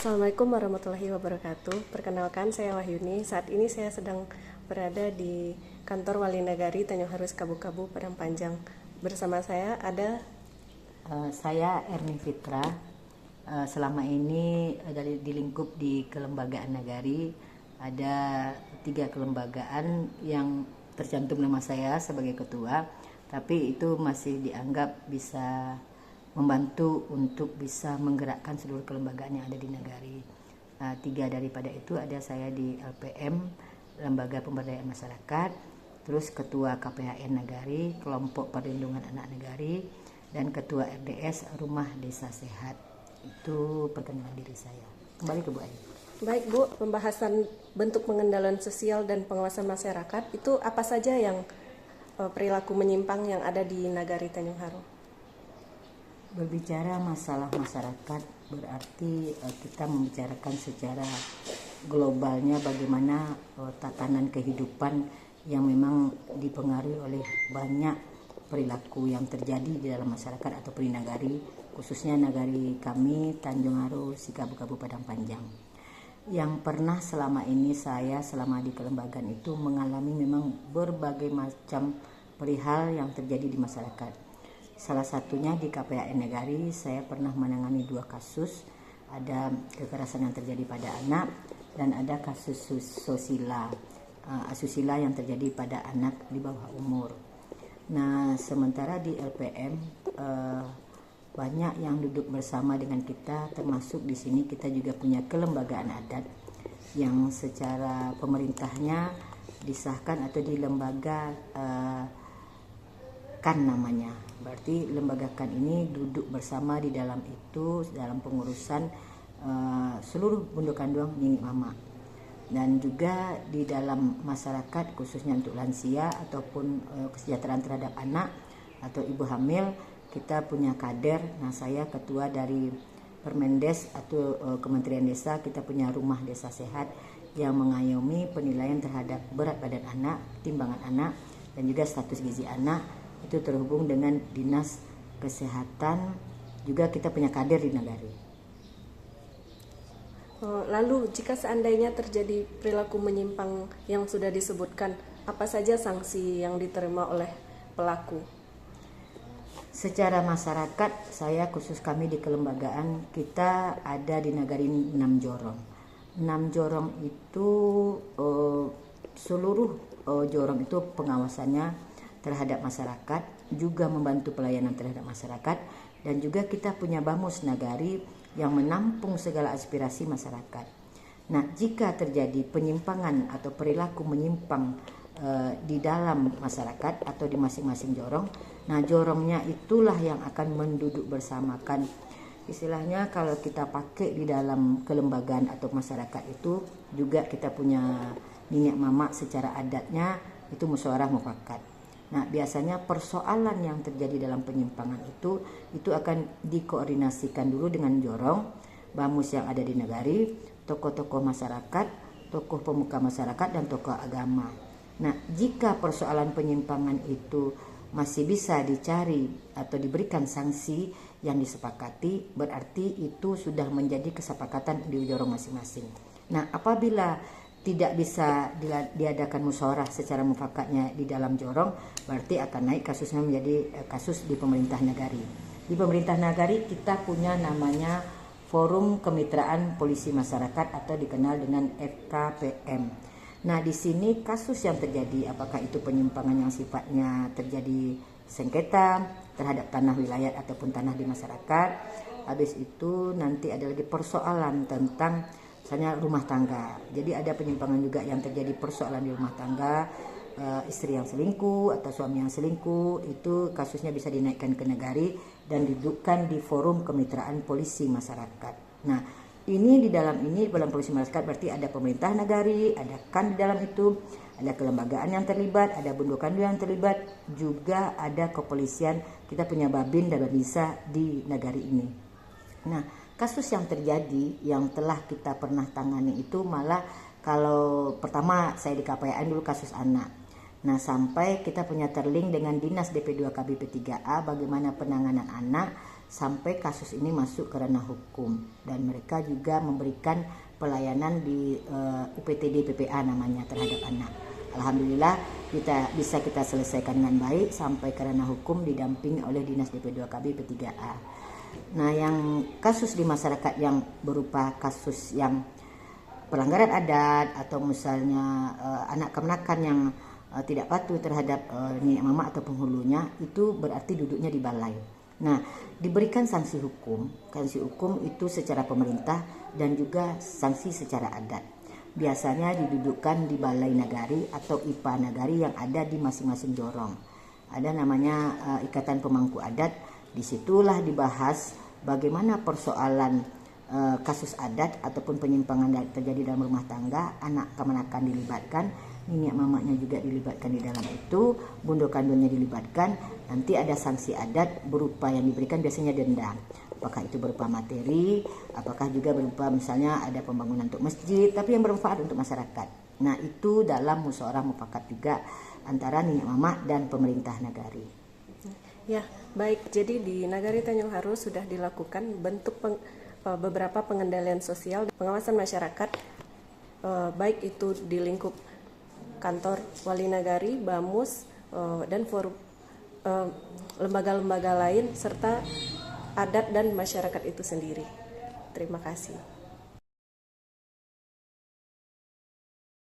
Assalamualaikum warahmatullahi wabarakatuh. Perkenalkan, saya Wahyuni. Saat ini saya sedang berada di kantor Wali Nagari Tanjung Harus Kabu-Kabu Padang Panjang. Bersama saya ada Saya Erni Fitra. Selama ini di lingkup di kelembagaan Nagari ada 3 kelembagaan yang tercantum nama saya sebagai ketua, tapi itu masih dianggap bisa membantu untuk bisa menggerakkan seluruh kelembagaan yang ada di Nagari. 3 daripada itu ada saya di LPM, Lembaga Pemberdayaan Masyarakat, terus Ketua KPHN Nagari, Kelompok Perlindungan Anak Nagari, dan Ketua RDS Rumah Desa Sehat. Itu perkenalan diri saya. Kembali ke Bu Ayu. Baik Bu, pembahasan bentuk pengendalian sosial dan pengawasan masyarakat itu apa saja yang perilaku menyimpang yang ada di Nagari Tanjung Haru? Berbicara masalah masyarakat berarti kita membicarakan secara globalnya bagaimana tatanan kehidupan yang memang dipengaruhi oleh banyak perilaku yang terjadi di dalam masyarakat atau di Nagari, khususnya Nagari kami Tanjung Haru Kabu-Kabu Padang Panjang. Yang pernah selama ini saya selama di kelembagaan itu mengalami memang berbagai macam perihal yang terjadi di masyarakat. Salah satunya di KPHN Nagari saya pernah menangani 2 kasus, ada kekerasan yang terjadi pada anak dan ada kasus asusila yang terjadi pada anak di bawah umur. Nah, sementara di LPM banyak yang duduk bersama dengan kita, termasuk di sini kita juga punya kelembagaan adat yang secara pemerintahnya disahkan atau di lembaga kan namanya. Berarti lembaga kan ini duduk bersama di dalam itu dalam pengurusan seluruh bundukanduang Nini Mama. Dan juga di dalam masyarakat khususnya untuk lansia ataupun kesejahteraan terhadap anak atau ibu hamil, kita punya kader. Nah, saya ketua dari Permendes atau Kementerian Desa, kita punya Rumah Desa Sehat yang mengayomi penilaian terhadap berat badan anak, timbangan anak, dan juga status gizi anak. Itu terhubung dengan Dinas Kesehatan. Juga kita punya kader di Nagari. Lalu jika seandainya terjadi perilaku menyimpang yang sudah disebutkan, apa saja sanksi yang diterima oleh pelaku? Secara masyarakat, saya khusus kami di kelembagaan, kita ada di Nagari 6 jorong. 6 jorong itu seluruh jorong itu pengawasannya terhadap masyarakat, juga membantu pelayanan terhadap masyarakat, dan juga kita punya Bamus Nagari yang menampung segala aspirasi masyarakat. Nah, jika terjadi penyimpangan atau perilaku menyimpang di dalam masyarakat atau di masing-masing jorong, nah jorongnya itulah yang akan menduduk bersamakan. Istilahnya kalau kita pakai di dalam kelembagaan atau masyarakat itu juga kita punya minyak mama secara adatnya itu musyawarah mufakat. Nah, biasanya persoalan yang terjadi dalam penyimpangan itu akan dikoordinasikan dulu dengan jorong, Bamus yang ada di Nagari, tokoh-tokoh masyarakat, tokoh pemuka masyarakat, dan tokoh agama. Nah, jika persoalan penyimpangan itu masih bisa dicari atau diberikan sanksi yang disepakati, berarti itu sudah menjadi kesepakatan di jorong masing-masing. Nah, apabila tidak bisa diadakan musyawarah secara mufakatnya di dalam jorong, berarti akan naik kasusnya menjadi kasus di pemerintah Nagari. Di pemerintah Nagari kita punya namanya Forum Kemitraan Polisi Masyarakat atau dikenal dengan FKPM. Nah, di sini kasus yang terjadi, apakah itu penyimpangan yang sifatnya terjadi sengketa terhadap tanah wilayah ataupun tanah di masyarakat. Habis itu nanti ada lagi persoalan tentang misalnya rumah tangga. Jadi ada penyimpangan juga yang terjadi persoalan di rumah tangga, istri yang selingkuh atau suami yang selingkuh, itu kasusnya bisa dinaikkan ke Nagari dan didudukkan di Forum Kemitraan Polisi Masyarakat. Nah, ini di dalam polisi masyarakat berarti ada pemerintah Nagari, ada kan di dalam itu, ada kelembagaan yang terlibat, ada bundukandu yang terlibat, juga ada kepolisian. Kita punya Babin dan Babinsa di Nagari ini. Nah, kasus yang terjadi yang telah kita pernah tangani itu malah kalau pertama saya di KPAN dulu kasus anak. Nah, sampai kita punya terlink dengan Dinas DP2 KBP 3A bagaimana penanganan anak sampai kasus ini masuk ke ranah hukum, dan mereka juga memberikan pelayanan di UPTD PPA namanya terhadap anak. Alhamdulillah kita selesaikan dengan baik sampai ke ranah hukum didampingi oleh Dinas DP2KB P3A. Nah, yang kasus di masyarakat yang berupa kasus yang pelanggaran adat atau misalnya anak kemenakan yang tidak patuh terhadap nenek mama atau penghulunya, itu berarti duduknya di balai. Nah, diberikan sanksi hukum. Sanksi hukum itu secara pemerintah dan juga sanksi secara adat. Biasanya didudukkan di balai nagari atau IPA nagari yang ada di masing-masing jorong. Ada namanya Ikatan Pemangku Adat. Disitulah dibahas bagaimana persoalan kasus adat ataupun penyimpangan terjadi dalam rumah tangga, anak kemenakan dilibatkan, nenek mamanya juga dilibatkan di dalam itu, bundo kandungnya dilibatkan. Nanti ada sanksi adat berupa yang diberikan biasanya denda. Apakah itu berupa materi, apakah juga berupa misalnya ada pembangunan untuk masjid, tapi yang bermanfaat untuk masyarakat. Nah, itu dalam musyawarah mufakat juga antara nenek mama dan pemerintah nagari. Ya, baik. Jadi di Nagari Tanjung Haru sudah dilakukan bentuk beberapa pengendalian sosial dan pengawasan masyarakat, baik itu di lingkup kantor wali nagari, BAMUS, dan forum lembaga-lembaga lain serta adat dan masyarakat itu sendiri. Terima kasih.